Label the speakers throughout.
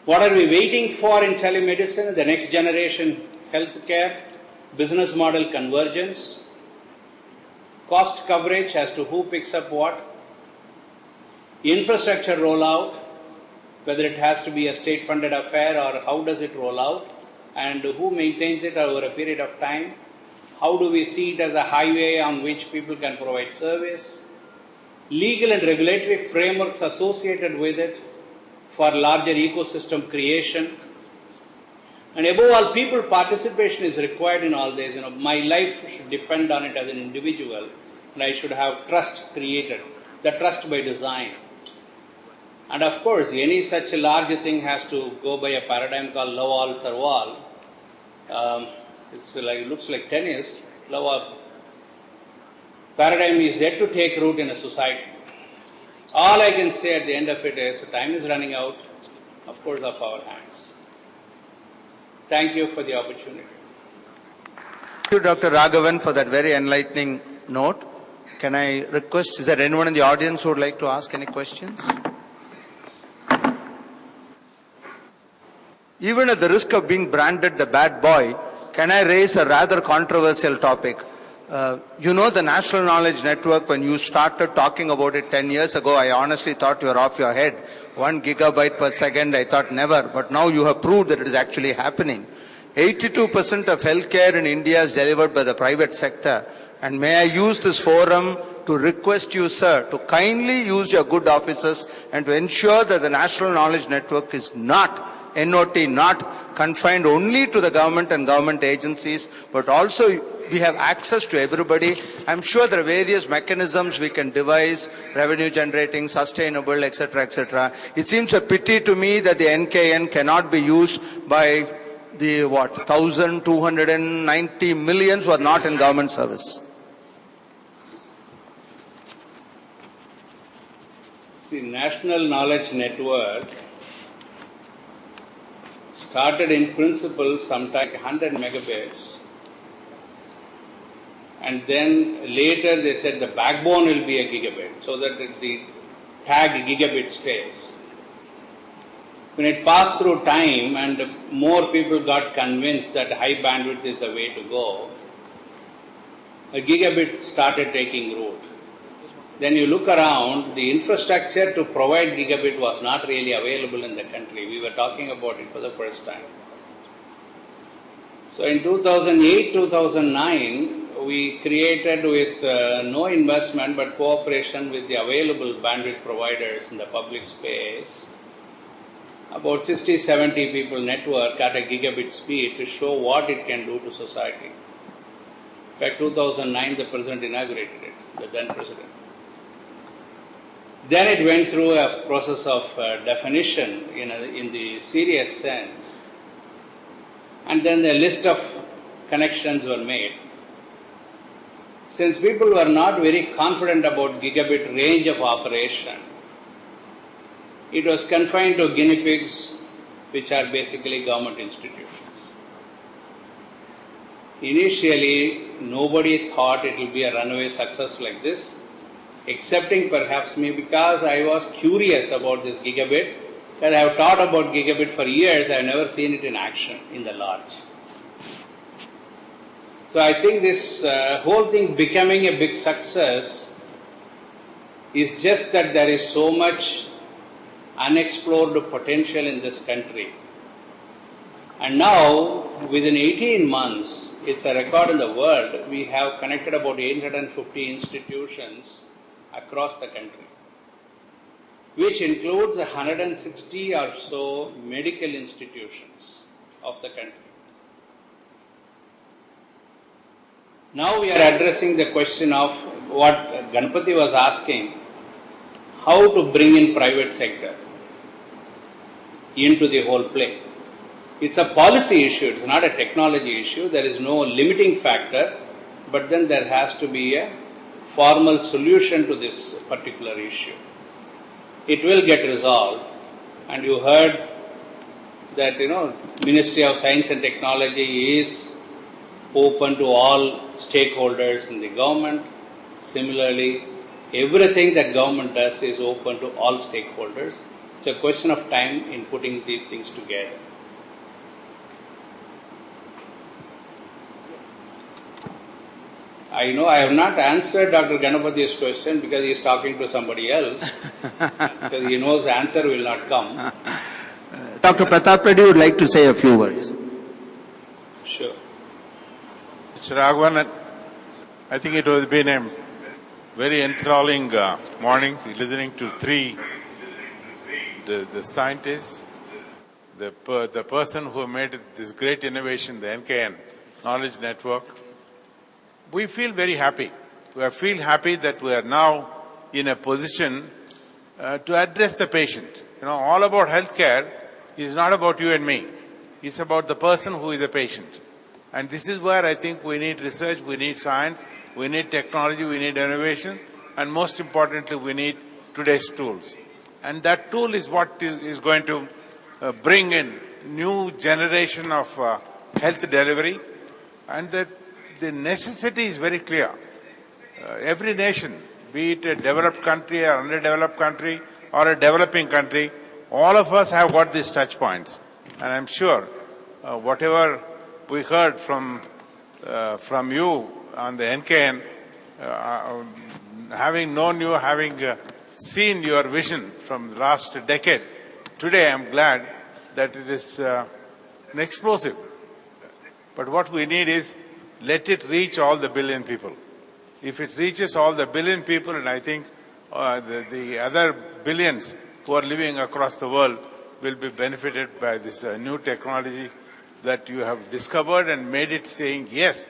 Speaker 1: What are we waiting for in telemedicine? The next generation healthcare, business model convergence, cost coverage as to who picks up what, infrastructure rollout, whether it has to be a state-funded affair or how does it roll out, and who maintains it over a period of time. How do we see it as a highway on which people can provide service? Legal and regulatory frameworks associated with it for larger ecosystem creation. And above all, people participation is required in all this. My life should depend on it as an individual, and I should have trust created, the trust by design. And of course, any such a large thing has to go by a paradigm called love all, serve all. It looks like tennis. Love all paradigm is yet to take root in a society. All I can say at the end of it is, time is running out, of course, of our hands. Thank you for the opportunity.
Speaker 2: Thank you, Dr. Raghavan, for that very enlightening note. Can I request, is there anyone in the audience who would like to ask any questions? Even at the risk of being branded the bad boy, can I raise a rather controversial topic? The National Knowledge Network, when you started talking about it 10 years ago, I honestly thought you were off your head. 1 gigabyte per second, I thought never. But now you have proved that it is actually happening. 82% of healthcare in India is delivered by the private sector. And may I use this forum to request you, sir, to kindly use your good offices and to ensure that the National Knowledge Network is not confined only to the government and government agencies, but also we have access to everybody. I'm sure there are various mechanisms we can devise, revenue generating, sustainable, etc., etc. It seems a pity to me that the NKN cannot be used by the 1,290 millions who are not in government service.
Speaker 1: See, National Knowledge Network started in principle sometime 100 megabits. And then later they said the backbone will be a gigabit, so that the tag gigabit stays. When it passed through time and more people got convinced that high bandwidth is the way to go, a gigabit started taking root. Then you look around, the infrastructure to provide gigabit was not really available in the country. We were talking about it for the first time. So in 2008, 2009, we created with no investment but cooperation with the available bandwidth providers in the public space, about 60-70 people network at a gigabit speed to show what it can do to society. In fact, 2009 the President inaugurated it, the then President. Then it went through a process of definition in the serious sense. And then the list of connections were made. Since people were not very confident about gigabit range of operation, it was confined to guinea pigs, which are basically government institutions. Initially, nobody thought it will be a runaway success like this, excepting perhaps me, because I was curious about this gigabit, and I have taught about gigabit for years. I have never seen it in action in the large. So I think this whole thing becoming a big success is just that there is so much unexplored potential in this country. And now, within 18 months, it's a record in the world, we have connected about 850 institutions across the country, which includes 160 or so medical institutions of the country. Now we are addressing the question of what Ganpati was asking, how to bring in private sector into the whole play. It's a policy issue, it's not a technology issue. There is no limiting factor, but then there has to be a formal solution to this particular issue. It will get resolved, and you heard that Ministry of Science and Technology is open to all stakeholders in the government. Similarly, everything that government does is open to all stakeholders. It's a question of time in putting these things together. I know I have not answered Dr. Ganapathi's question because he is talking to somebody else, because he knows the answer will not come.
Speaker 2: Dr. Pratap Reddy would like to say a few words.
Speaker 1: Sure.
Speaker 3: Mr. Raghavan, I think it has been a very enthralling morning, listening to the scientists, the person who made this great innovation, the NKN Knowledge Network. We feel very happy. We feel happy that we are now in a position to address the patient. You know, all about healthcare is not about you and me. It's about the person who is a patient. And this is where I think we need research, we need science, we need technology, we need innovation, and most importantly, we need today's tools. And that tool is what is going to bring in new generation of health delivery, and the necessity is very clear. Every nation, be it a developed country or underdeveloped country or a developing country, all of us have got these touch points. And I'm sure whatever we heard from you on the NKN, having known you, having seen your vision from the last decade, today I'm glad that it is an explosive. But what we need is let it reach all the billion people. If it reaches all the billion people, and I think the other billions who are living across the world will be benefited by this new technology that you have discovered and made it saying, yes,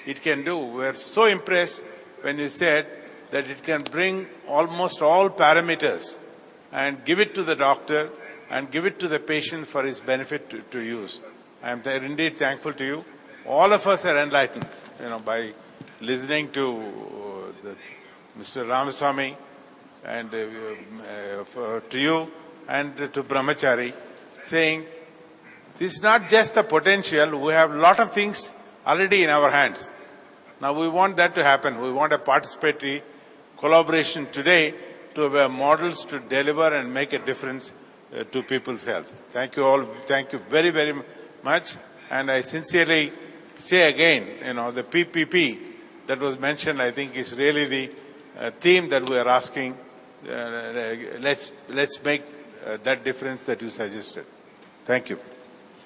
Speaker 3: it can do. We're so impressed when you said that it can bring almost all parameters and give it to the doctor and give it to the patient for his benefit to use. I'm indeed thankful to you. All of us are enlightened, by listening to Mr. Ramaswamy and to you and to Brahmachari, saying this is not just the potential. We have a lot of things already in our hands. Now we want that to happen. We want a participatory collaboration today to have models to deliver and make a difference to people's health. Thank you all. Thank you very, very much. And I sincerely say again, the PPP that was mentioned, I think is really the theme that we are asking. Let's make that difference that you suggested. Thank you.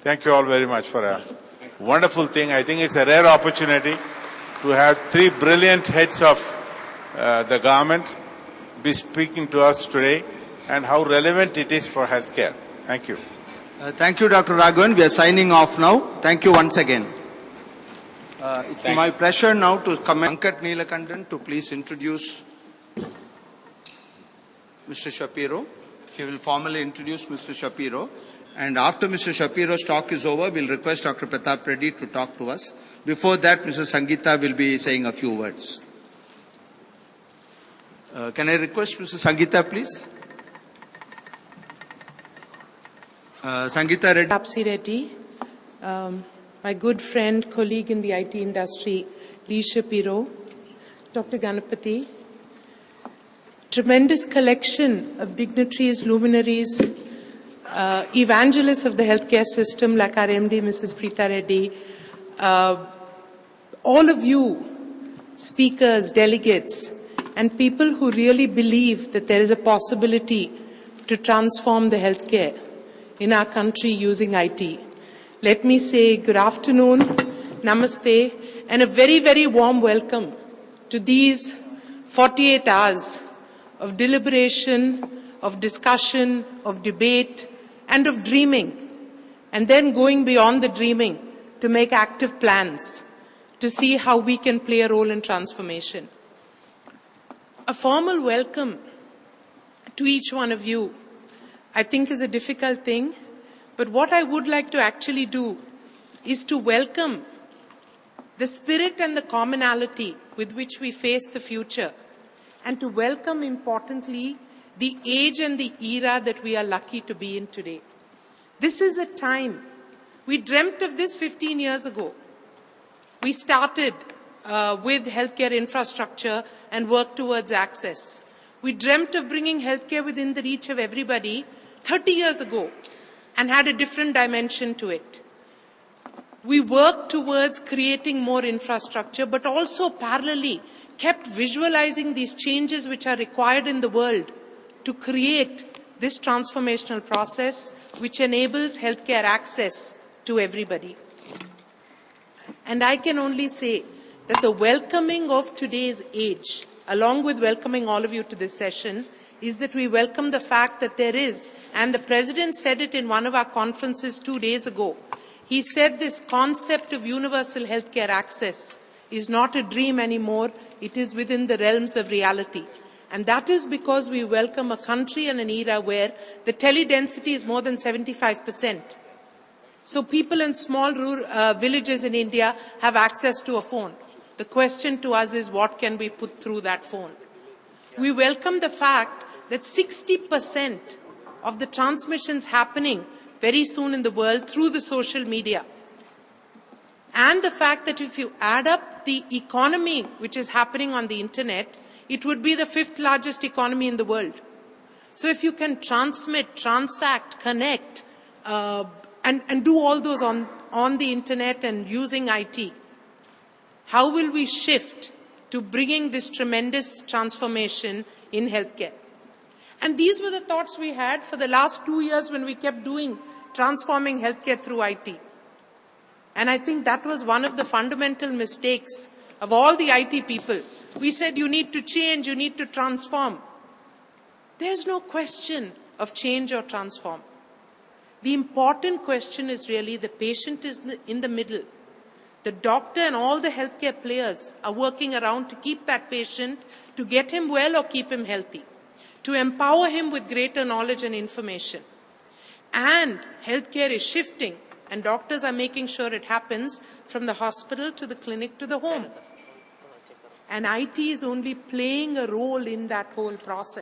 Speaker 3: Thank you all very much for a wonderful thing. I think it's a rare opportunity to have three brilliant heads of the government be speaking to us today and how relevant it is for healthcare. Thank you.
Speaker 2: Thank you, Dr. Raghavan. We are signing off now. Thank you once again. It's my pleasure now to commend Ankat Neelakandan to please introduce Mr. Shapiro. He will formally introduce Mr. Shapiro. And after Mr. Shapiro's talk is over, we'll request Dr. Pratap Reddy to talk to us. Before that, Mrs. Sangeeta will be saying a few words. Can I request Mrs. Sangeeta, please? Sangeeta Reddy.
Speaker 4: Tapsi Reddy, my good friend, colleague in the IT industry, Lee Shapiro, Dr. Ganapathy, tremendous collection of dignitaries, luminaries, evangelists of the healthcare system like our MD, Mrs. Preeta Reddy, all of you, speakers, delegates, and people who really believe that there is a possibility to transform the healthcare in our country using IT. Let me say good afternoon, namaste, and a very, very warm welcome to these 48 hours of deliberation, of discussion, of debate, and of dreaming, and then going beyond the dreaming to make active plans to see how we can play a role in transformation. A formal welcome to each one of you, I think, is a difficult thing, but what I would like to actually do is to welcome the spirit and the commonality with which we face the future, and to welcome, importantly, the age and the era that we are lucky to be in today. This is a time. We dreamt of this 15 years ago. We started with healthcare infrastructure and worked towards access. We dreamt of bringing healthcare within the reach of everybody 30 years ago and had a different dimension to it. We worked towards creating more infrastructure, but also parallelly kept visualizing these changes which are required in the world to create this transformational process which enables healthcare access to everybody. And I can only say that the welcoming of today's age, along with welcoming all of you to this session, is that we welcome the fact that there is, and the President said it in one of our conferences 2 days ago, he said this concept of universal healthcare access is not a dream anymore, it is within the realms of reality. And that is because we welcome a country and an era where the tele-density is more than 75%. So people in small rural villages in India have access to a phone. The question to us is, what can we put through that phone? We welcome the fact that 60% of the transmissions happening very soon in the world through the social media. And the fact that if you add up the economy which is happening on the internet, it would be the 5th largest economy in the world. So if you can transmit, transact, connect, and do all those on the internet and using IT, how will we shift to bringing this tremendous transformation in healthcare? And these were the thoughts we had for the last 2 years when we kept doing transforming healthcare through IT. And I think that was one of the fundamental mistakes of all the IT people. We said, you need to change, you need to transform. There's no question of change or transform. The important question is really the patient is in the middle. The doctor and all the healthcare players are working around to keep that patient, to get him well or keep him healthy, to empower him with greater knowledge and information. And healthcare is shifting, and doctors are making sure it happens from the hospital to the clinic to the home. And IT is only playing a role in that whole process.